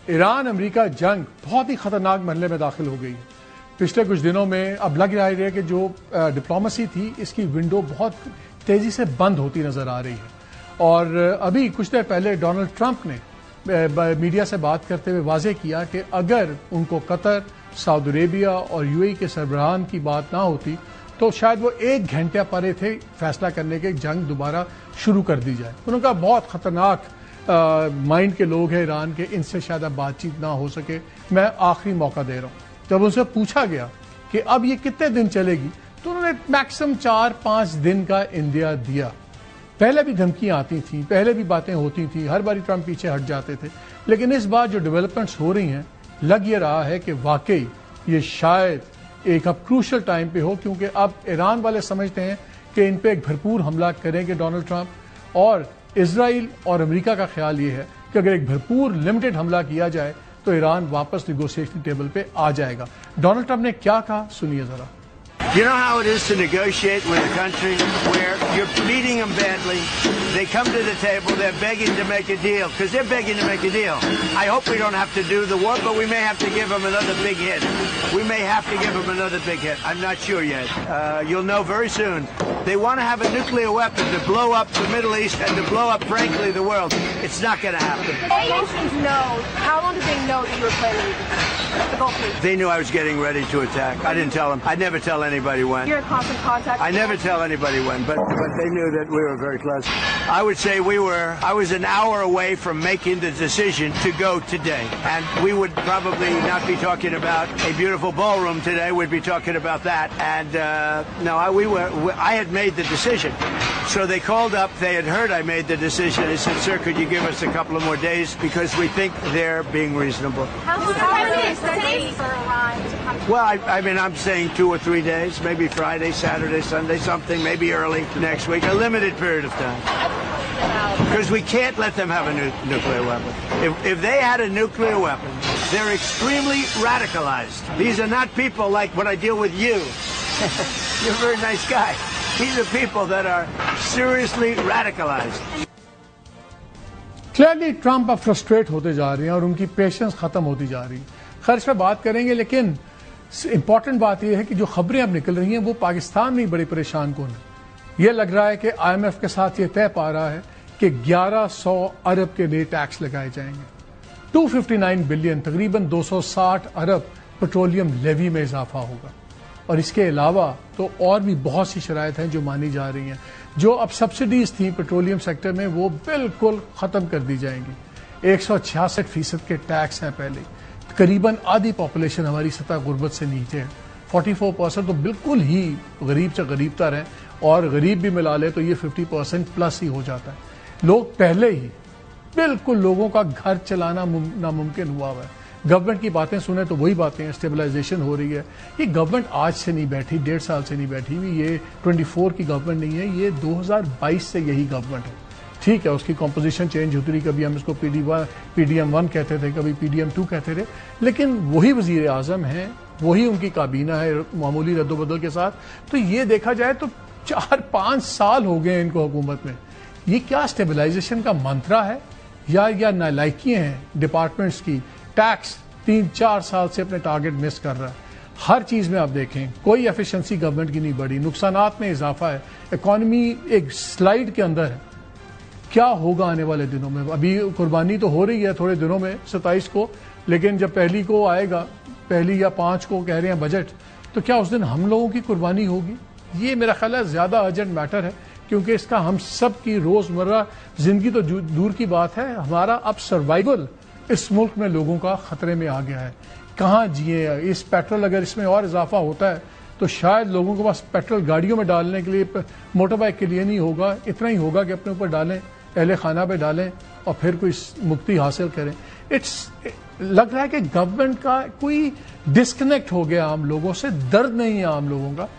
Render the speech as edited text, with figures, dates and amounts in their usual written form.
ایران امریکہ جنگ بہت ہی خطرناک مرحلے میں داخل ہو گئی ہے۔ پچھلے کچھ دنوں میں اب لگ رہا ہے کہ جو ڈپلومیسی تھی اس کی ونڈو بہت تیزی سے بند ہوتی نظر آ رہی ہے، اور ابھی کچھ دیر پہلے ڈونلڈ ٹرمپ نے میڈیا سے بات کرتے ہوئے واضح کیا کہ اگر ان کو قطر، سعودی عربیہ اور یو اے کے سربراہان کی بات نہ ہوتی تو شاید وہ 1 گھنٹے پرے تھے فیصلہ کرنے کے جنگ دوبارہ شروع کر دی جائے۔ انہوں نے کہا بہت خطرناک مائنڈ کے لوگ ہیں ایران کے، ان سے شاید اب بات چیت نہ ہو سکے، میں آخری موقع دے رہا ہوں۔ جب ان سے پوچھا گیا کہ اب یہ کتنے دن چلے گی تو انہوں نے میکسیمم 4-5 دن کا اندیا دیا۔ پہلے بھی دھمکیاں آتی تھیں، پہلے بھی باتیں ہوتی تھیں، ہر باری ٹرمپ پیچھے ہٹ جاتے تھے، لیکن اس بار جو ڈیولپمنٹس ہو رہی ہیں لگ یہ رہا ہے کہ واقعی یہ شاید ایک اب کروشل ٹائم پہ ہو، کیونکہ اب ایران والے سمجھتے ہیں کہ ان پہ ایک بھرپور حملہ کریں گے ڈونلڈ ٹرمپ، اور اسرائیل اور امریکہ کا خیال یہ ہے کہ اگر ایک بھرپور لمیٹڈ حملہ کیا جائے تو ایران واپس نیگوشیشن ٹیبل پہ آ جائے گا۔ ڈونلڈ ٹرمپ نے کیا کہا، سنیے ذرا۔ You know how it is to negotiate with a country where you're beating them badly. They come to the table, they're begging to make a deal, because they're begging to make a deal. I hope we don't have to do the war, but we may have to give them another big hit. We may have to give them another big hit. I'm not sure yet. You'll know very soon. They want to have a nuclear weapon to blow up the Middle East and to blow up, frankly, the world. It's not going to happen. How long did they know that you were planning the Gulf War? They knew I was getting ready to attack. I didn't tell them. I never tell anybody when. You're in constant contact? I never tell anybody when, but they knew that we were very close. I would say I was an hour away from making the decision to go today. And we would probably not be talking about a beautiful ballroom today. We'd be talking about that. And no, I had made the decision. So they called up. They had heard I made the decision. They said, "Sir, could you give us a couple of more days? Because we think they're being reasonable." How long is it safe for Iran to come to? Well, I mean, I'm saying 2 or 3 days, maybe Friday, Saturday, Sunday, something, maybe early next week, a limited period of time. Because we can't let them have a nuclear weapon. If they had a nuclear weapon, they're extremely radicalized. These are not people like when I deal with you. You're a very nice guy. These are people that are seriously radicalized. Clearly Trump اب frustrate ہوتے جا رہے ہیں اور ان کی patience ختم ہوتی جا رہی ہے۔ خیر اس پہ بات کریں گے، لیکن امپورٹنٹ بات یہ ہے کہ جو خبریں اب نکل رہی ہیں وہ پاکستان میں بڑی پریشان کن ہے۔ یہ لگ رہا ہے کہ آئی ایم ایف کے ساتھ یہ طے پا رہا ہے کہ 1100 ارب کے نئے ٹیکس لگائے جائیں گے، 259 بلین، تقریباً 260 ارب پیٹرولیم لیوی میں اضافہ ہوگا، اور اس کے علاوہ تو اور بھی بہت سی شرائط ہیں جو مانی جا رہی ہیں۔ جو اب سبسڈیز تھیں پیٹرولیم سیکٹر میں وہ بالکل ختم کر دی جائیں گی۔ 166% کے ٹیکس ہیں پہلے، قریباً آدھی پاپولیشن ہماری سطح غربت سے نیچے ہے، 44% تو بالکل ہی غریب سے غریب تر ہیں، اور غریب بھی ملا لے تو یہ 50% پلس ہی ہو جاتا ہے۔ لوگ پہلے ہی بالکل لوگوں کا گھر چلانا ناممکن ہوا ہوا ہے۔ گورنمنٹ کی باتیں سنیں تو وہی باتیں ہیں، اسٹیبلائزیشن ہو رہی ہے۔ یہ گورنمنٹ آج سے نہیں بیٹھی، 1.5 سال سے نہیں بیٹھی ہوئی، یہ 24 کی گورنمنٹ نہیں ہے، یہ 2022 سے یہی گورنمنٹ ہے۔ ٹھیک ہے اس کی کمپوزیشن چینج ہوتی رہی، کبھی ہم اس کو پی ڈی ایم 1 کہتے تھے، کبھی پی ڈی ایم 2 کہتے تھے، لیکن وہی وزیر اعظم ہیں، وہی ان کی کابینہ ہے معمولی رد و بدل کے ساتھ۔ تو یہ دیکھا جائے تو 4-5 سال ہو گئے ان کو حکومت میں۔ یہ کیا اسٹیبلائزیشن کا منترا ہے یا نالائکیاں ہیں ڈپارٹمنٹس کی؟ ٹیکس 3-4 سال سے اپنے ٹارگٹ مس کر رہا ہے، ہر چیز میں آپ دیکھیں کوئی ایفیشنسی گورنمنٹ کی نہیں بڑھی، نقصانات میں اضافہ ہے، اکانومی ایک سلائیڈ کے اندر ہے۔ کیا ہوگا آنے والے دنوں میں؟ ابھی قربانی تو ہو رہی ہے تھوڑے دنوں میں 27 کو، لیکن جب پہلی کو آئے گا، پہلی یا 5 کو کہہ رہے ہیں بجٹ، تو کیا اس دن ہم لوگوں کی قربانی ہوگی؟ یہ میرا خیال ہے زیادہ ارجنٹ میٹر ہے، کیونکہ اس کا ہم سب کی روزمرہ زندگی تو دور کی بات ہے، ہمارا اب سروائیول اس ملک میں لوگوں کا خطرے میں آ گیا ہے۔ کہاں جیے؟ اس پیٹرول اگر اس میں اور اضافہ ہوتا ہے تو شاید لوگوں کے پاس پیٹرول گاڑیوں میں ڈالنے کے لیے، موٹر بائک کے لیے نہیں ہوگا، اتنا ہی ہوگا کہ اپنے اوپر ڈالیں، اہل خانہ پہ ڈالیں اور پھر کوئی مکتی حاصل کریں۔ لگ رہا ہے کہ گورنمنٹ کا کوئی ڈسکنیکٹ ہو گیا عام لوگوں سے، درد نہیں ہے عام لوگوں کا۔